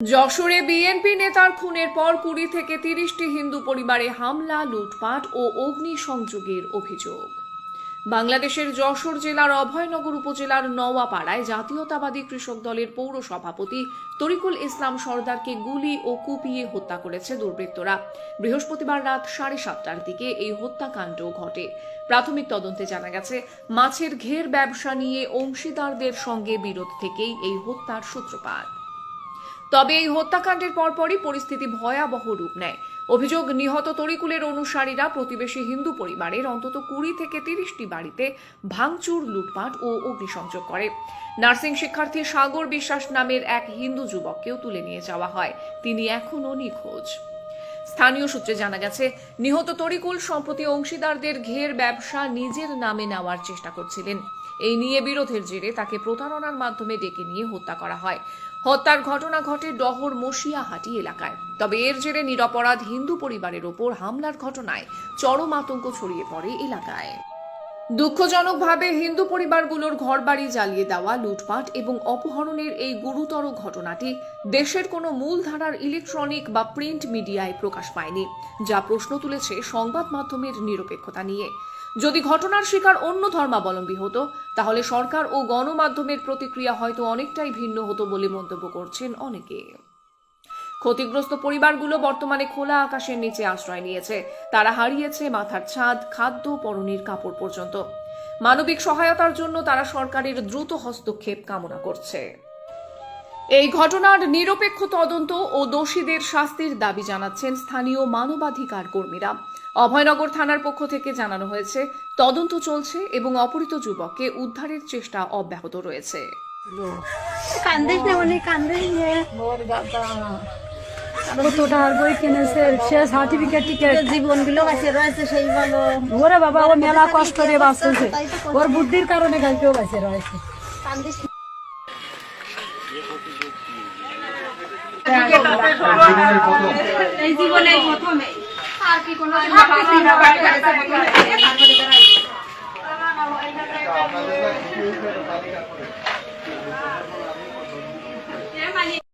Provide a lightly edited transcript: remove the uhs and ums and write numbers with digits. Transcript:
যশোরে বিএনপি নেতার খুনের পর ২০ থেকে ৩০টি হিন্দু পরিবারে হামলা, লুটপাট ও অগ্নিসংযোগের অভিযোগ। বাংলাদেশের যশোর জেলার অভয়নগর উপজেলার নওয়াপাড়ায় জাতীয়তাবাদী কৃষক দলের পৌর সভাপতি তরিকুল ইসলাম সরদারকে গুলি ও কুপিয়ে হত্যা করেছে দুর্বৃত্তরা। বৃহস্পতিবার রাত 7:30টার দিকে এই হত্যাকাণ্ড ঘটে। প্রাথমিক তদন্তে জানা গেছে, মাছের ঘের ব্যবসা নিয়ে অংশীদারদের সঙ্গে বিরোধ থেকেই এই হত্যার সূত্রপাত। তবে এই হত্যাকাণ্ডের পরপরই পরিস্থিতি ভয়াবহ রূপ নেয়। অভিযোগ, নিহত তরিকুলের অনুসারীরা প্রতিবেশী হিন্দু পরিবারের অন্তত ২০ থেকে ৩০টি বাড়িতে ভাঙচুর, লুটপাট ও অগ্নিসংযোগ করে। নার্সিং শিক্ষার্থী সাগর বিশ্বাস নামের এক হিন্দু যুবককেও তুলে নিয়ে যাওয়া হয়। তিনি এখনও নিখোঁজ। স্থানীয় সূত্রে জানা গেছে, নিহত তরিকুল সম্প্রতি অংশীদারদের ঘের ব্যবসা নিজের নামে নেওয়ার চেষ্টা করছিলেন। এই নিয়ে বিরোধের জেরে তাকে প্রতারণার মাধ্যমে ডেকে নিয়ে হত্যা করা হয়। হত্যার ঘটনা ঘটে ডহর মশিয়াহাটি এলাকায়। তবে এর জেরে নিরপরাধ হিন্দু পরিবারের ওপর হামলার ঘটনায় চরম আতঙ্ক ছড়িয়ে পড়ে এলাকায়। দুঃখজনকভাবে হিন্দু পরিবারগুলোর ঘরবাড়ি জ্বালিয়ে দেওয়া, লুটপাট এবং অপহরণের এই গুরুতর ঘটনাটি দেশের কোনো মূলধারার ইলেকট্রনিক বা প্রিন্ট মিডিয়ায় প্রকাশ পায়নি, যা প্রশ্ন তুলেছে সংবাদ মাধ্যমের নিরপেক্ষতা নিয়ে। যদি ঘটনার শিকার অন্য ধর্মাবলম্বী হতো, তাহলে সরকার ও গণমাধ্যমের প্রতিক্রিয়া হয়তো অনেকটাই ভিন্ন হতো বলে মন্তব্য করছেন অনেকে। ক্ষতিগ্রস্ত পরিবারগুলো বর্তমানে খোলা আকাশের নিচে আশ্রয় নিয়েছে। তারা হারিয়েছে মাথার ছাদ, খাদ্য, পরনের কাপড় পর্যন্ত। মানবিক সহায়তার জন্য তারা সরকারের দ্রুত হস্তক্ষেপ কামনা করছে। এই ঘটনার নিরপেক্ষ তদন্ত ও দোষীদের শাস্তির দাবি জানাচ্ছেন স্থানীয় মানবাধিকার কর্মীরা। অভয়নগর থানার পক্ষ থেকে জানানো হয়েছে, তদন্ত চলছে এবং অপহৃত যুবককে উদ্ধারের চেষ্টা অব্যাহত রয়েছে। বই কিনেছে, সে সার্টিফিকেট টিকেট জীবনগুলো কাছে রয়েছে সেই ভালো। ওরে বাবা, ও মেলা কষ্ট করে বাঁচতেছে, ওর বুদ্ধির কারণে কালকেও বাঁচে রয়েছে। এই জীবনে প্রথমে আর কি কোনো